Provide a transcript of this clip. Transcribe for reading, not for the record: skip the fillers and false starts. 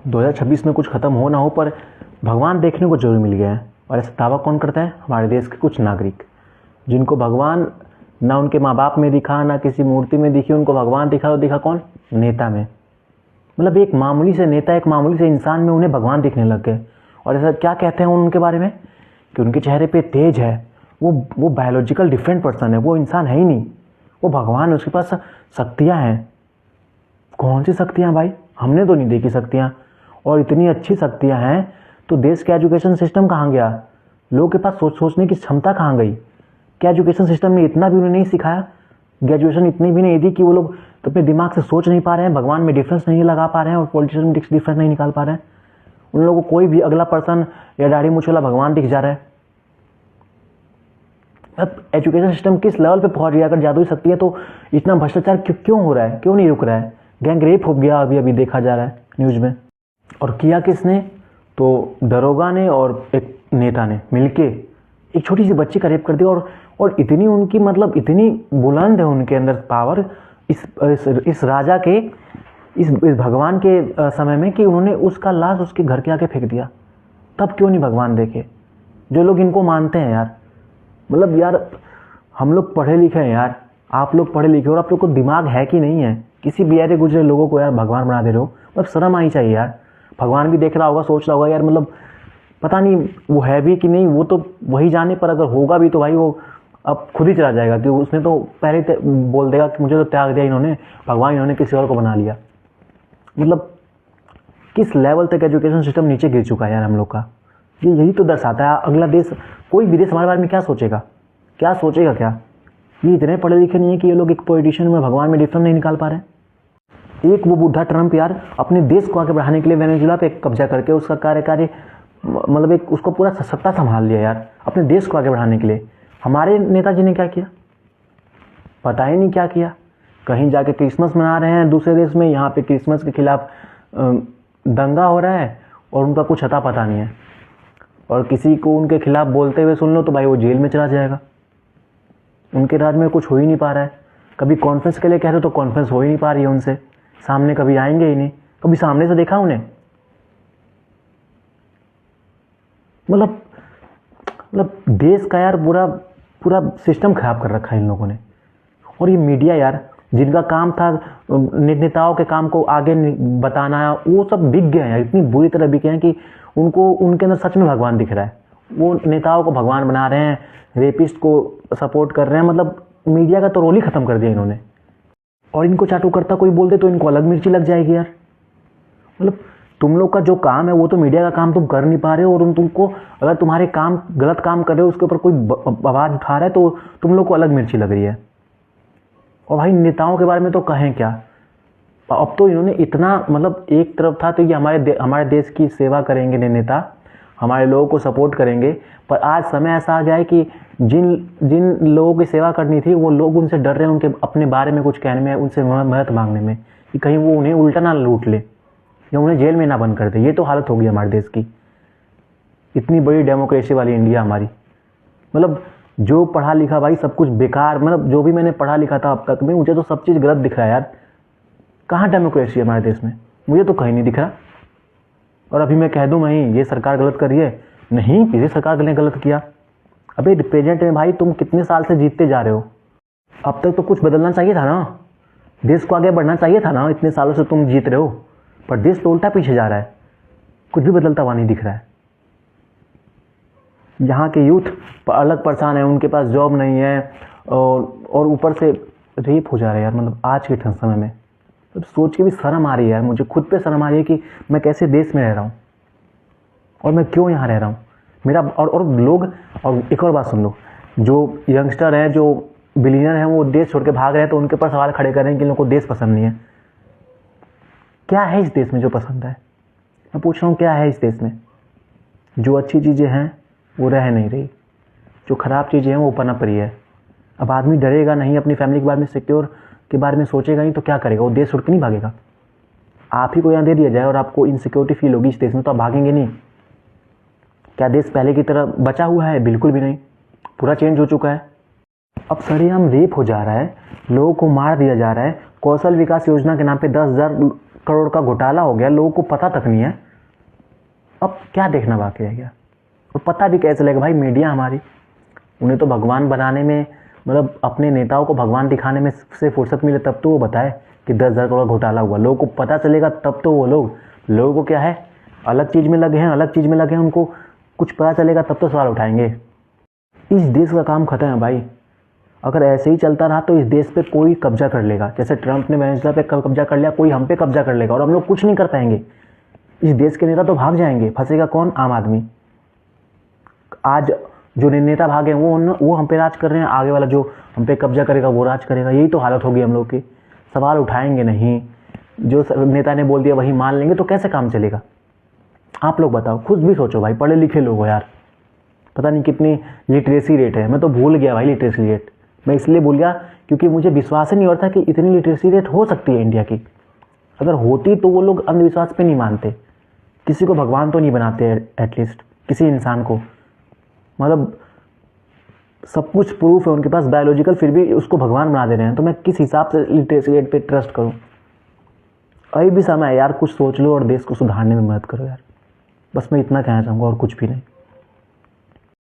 2026 में कुछ ख़त्म हो ना हो पर भगवान देखने को जरूर मिल गया है। और ऐसा दावा कौन करता है? हमारे देश के कुछ नागरिक, जिनको भगवान ना उनके माँ बाप में दिखा, ना किसी मूर्ति में दिखी, उनको भगवान दिखा तो दिखा कौन? नेता में। मतलब एक मामूली से नेता, एक मामूली से इंसान में उन्हें भगवान दिखने लग गए। और ऐसा क्या कहते हैं उनके बारे में कि उनके चेहरे पे तेज है, वो बायोलॉजिकल डिफरेंट पर्सन है, वो इंसान है ही नहीं, वो भगवान है, उसके पास शक्तियाँ हैं। कौन सी शक्तियाँ भाई? हमने तो नहीं देखी शक्तियाँ। और इतनी अच्छी शक्तियाँ हैं तो देश का एजुकेशन सिस्टम कहाँ गया? लोगों के पास सोचने की क्षमता कहाँ गई? क्या एजुकेशन सिस्टम ने इतना भी उन्हें नहीं सिखाया? ग्रेजुएशन इतनी भी नहीं दी कि वो लोग तो अपने दिमाग से सोच नहीं पा रहे हैं, भगवान में डिफरेंस नहीं लगा पा रहे हैं और पॉलिटिशियन में डिफरेंस नहीं निकाल पा रहे हैं। उन लोगों को कोई भी अगला पर्सन या दाढ़ी मूंछ वाला भगवान दिख जा रहा है। अब एजुकेशन सिस्टम किस लेवल पे पहुंच गया? अगर जादुई शक्ति है तो इतना भ्रष्टाचार क्यों हो रहा है? क्यों नहीं रुक रहा है? गैंग रेप हो गया, अभी देखा जा रहा है न्यूज़ में। और किया किसने? तो दरोगा ने और एक नेता ने मिलके एक छोटी सी बच्ची का रेप कर दिया। और इतनी उनकी मतलब इतनी बुलंद है उनके अंदर पावर इस राजा के, इस भगवान के समय में, कि उन्होंने उसका लाश उसके घर के आगे फेंक दिया। तब क्यों नहीं भगवान देखे? जो लोग इनको मानते हैं यार, मतलब यार हम लोग पढ़े लिखे हैं यार, आप लोग पढ़े लिखे और आप लोग को दिमाग है कि नहीं है? किसी बिहारे गुजरे लोगों को यार भगवान बना दे रहे हो। मतलब शर्म आनी चाहिए यार। भगवान भी देख रहा होगा, सोच रहा होगा यार, मतलब पता नहीं वो है भी कि नहीं, वो तो वही जाने। पर अगर होगा भी तो भाई वो अब खुद ही चला जाएगा, कि उसने तो पहले बोल देगा कि मुझे तो त्याग दिया इन्होंने, भगवान इन्होंने किसी और को बना लिया। मतलब किस लेवल तक एजुकेशन सिस्टम नीचे गिर चुका है यार हम लोग का। ये यही तो दर्शाता है अगला देश, कोई भी देश हमारे बारे में क्या सोचेगा? क्या सोचेगा? क्या ये इतने पढ़े लिखे नहीं है कि ये लोग एक पॉलिटिशियन में भगवान में डिफरेंस नहीं निकाल पा रहे? एक वो बुढ़ा ट्रम्प यार अपने देश को आगे बढ़ाने के लिए वेनेजुएला पे कब्जा करके उसका कार्यकारी मतलब एक उसको पूरा सत्ता संभाल लिया यार, अपने देश को आगे बढ़ाने के लिए। हमारे नेताजी ने क्या किया? पता ही नहीं क्या किया। कहीं जाके क्रिसमस मना रहे हैं दूसरे देश में, यहाँ पे क्रिसमस के खिलाफ दंगा हो रहा है और उनका कुछ अता पता नहीं है। और किसी को उनके खिलाफ बोलते हुए सुन लो तो भाई वो जेल में चला जाएगा। उनके राज में कुछ हो ही नहीं पा रहा है। कभी कॉन्फ्रेंस के लिए कह रहे तो कॉन्फ्रेंस हो ही नहीं पा रही है उनसे, सामने कभी आएंगे ही नहीं। कभी सामने से देखा उन्हें? मतलब देश का यार पूरा सिस्टम खराब कर रखा है इन लोगों ने। और ये मीडिया यार, जिनका काम था नेताओं के काम को आगे बताना, वो सब बिक गए हैं, इतनी बुरी तरह बिके हैं कि उनको उनके अंदर सच में भगवान दिख रहा है। वो नेताओं को भगवान बना रहे हैं, रेपिस्ट को सपोर्ट कर रहे हैं। मतलब मीडिया का तो रोल ही खत्म कर दिया इन्होंने। और इनको चाटुकर्ता कोई बोल दे तो इनको अलग मिर्ची लग जाएगी यार। मतलब तुम लोग का जो काम है वो तो मीडिया का काम तुम कर नहीं पा रहे हो, और तुमको अगर तुम्हारे काम गलत काम कर रहे हो उसके ऊपर कोई आवाज़ उठा रहा है तो तुम लोग को अलग मिर्ची लग रही है। और भाई नेताओं के बारे में तो कहें क्या? अब तो इन्होंने इतना, मतलब एक तरफ था तो ये हमारे देश की सेवा करेंगे नेता, हमारे लोगों को सपोर्ट करेंगे। पर आज समय ऐसा आ गया है कि जिन लोगों की सेवा करनी थी वो लोग उनसे डर रहे हैं, उनके अपने बारे में कुछ कहने में, उनसे मदद मांगने में, कि कहीं वो उन्हें उल्टा ना लूट ले या उन्हें जेल में ना बंद कर दे। ये तो हालत होगी हमारे देश की। इतनी बड़ी डेमोक्रेसी वाली इंडिया हमारी, मतलब जो पढ़ा लिखा भाई सब कुछ बेकार। मतलब जो भी मैंने पढ़ा लिखा था अब तक में, मुझे तो सब चीज़ गलत दिख रहा है यार। कहाँ डेमोक्रेसी है हमारे देश में? मुझे तो कहीं नहीं दिख रहा। और अभी मैं कह दूँ नहीं ये सरकार गलत कर रही है, नहीं किसी सरकार ने गलत किया। अबे प्रेजेंट में भाई तुम कितने साल से जीतते जा रहे हो? अब तक तो कुछ बदलना चाहिए था ना, देश को आगे बढ़ना चाहिए था ना। इतने सालों से तुम जीत रहे हो पर देश तो उल्टा पीछे जा रहा है, कुछ भी बदलता हुआ नहीं दिख रहा है। यहाँ के यूथ अलग परेशान है, उनके पास जॉब नहीं है और ऊपर से रेप हो जा रहा है यार। मतलब आज के समय में तो सोच के भी शर्म आ रही है यार, मुझे खुद पे शर्म आ रही है कि मैं कैसे देश में रह रहा हूँ और मैं क्यों यहाँ रह रहा हूँ। मेरा और लोग, और एक और बात सुन लो, जो यंगस्टर हैं, जो बिलियनर हैं, वो देश छोड़ के भाग रहे हैं तो उनके ऊपर सवाल खड़े कर रहे हैं कि इन लोगों को देश पसंद नहीं है। क्या है इस देश में जो पसंद है? मैं पूछ रहा हूँ क्या है इस देश में? जो अच्छी चीज़ें हैं वो रह नहीं रही, जो ख़राब चीज़ें हैं वो पनप रही है। अब आदमी डरेगा नहीं, अपनी फैमिली के बारे में, सिक्योर के बारे में सोचेगा नहीं तो क्या करेगा? वो देश छोड़ के नहीं भागेगा। आप ही को यहाँ दे दिया जाए और आपको इनसिक्योरिटी फील होगी इस देश में तो आप भागेंगे नहीं। क्या देश पहले की तरह बचा हुआ है? बिल्कुल भी नहीं, पूरा चेंज हो चुका है। अब सरेआम रेप हो जा रहा है, लोगों को मार दिया जा रहा है। कौशल विकास योजना के नाम पे 10,000 करोड़ का घोटाला हो गया, लोगों को पता तक नहीं है। अब क्या देखना बाकी रह गया? और पता भी कैसे लगेगा भाई? मीडिया हमारी, उन्हें तो भगवान बनाने में, मतलब अपने नेताओं को भगवान दिखाने में से फुर्सत मिले तब तो वो बताए कि 10,000 करोड़ घोटाला हुआ। लोगों को पता चलेगा तब तो वो लोगों को क्या है, अलग चीज़ में लगे हैं, उनको कुछ पता चलेगा तब तो सवाल उठाएंगे। इस देश का काम खत्म है भाई। अगर ऐसे ही चलता रहा तो इस देश पे कोई कब्जा कर लेगा। जैसे ट्रंप ने वेनेजुएला पे कब्जा कर लिया, कोई हम पे कब्जा कर लेगा और हम लोग कुछ नहीं कर पाएंगे। इस देश के नेता तो भाग जाएंगे, फंसेगा कौन? आम आदमी। आज जो नेता भागे वो हम पे राज कर रहे हैं, आगे वाला जो हम पे कब्जा करेगा वो राज करेगा। यही तो हालत होगी हम लोग की। सवाल उठाएंगे नहीं, जो नेता ने बोल दिया वही मान लेंगे, तो कैसे काम चलेगा? आप लोग बताओ, खुद भी सोचो भाई, पढ़े लिखे लोग हो यार। पता नहीं कितनी लिटरेसी रेट है, मैं तो भूल गया भाई लिटरेसी रेट। मैं इसलिए भूल गया क्योंकि मुझे विश्वास ही नहीं होता कि इतनी लिटरेसी रेट हो सकती है इंडिया की। अगर होती तो वो लोग अंधविश्वास पे नहीं मानते, किसी को भगवान तो नहीं बनाते एटलीस्ट, किसी इंसान को। मतलब सब कुछ प्रूफ है उनके पास बायोलॉजिकल, फिर भी उसको भगवान बना दे रहे हैं। तो मैं किस हिसाब से लिटरेसी रेट पे ट्रस्ट करूं? अभी भी समय है यार, कुछ सोच लो और देश को सुधारने में मदद करो यार। बस मैं इतना कहना चाहूँगा और कुछ भी नहीं।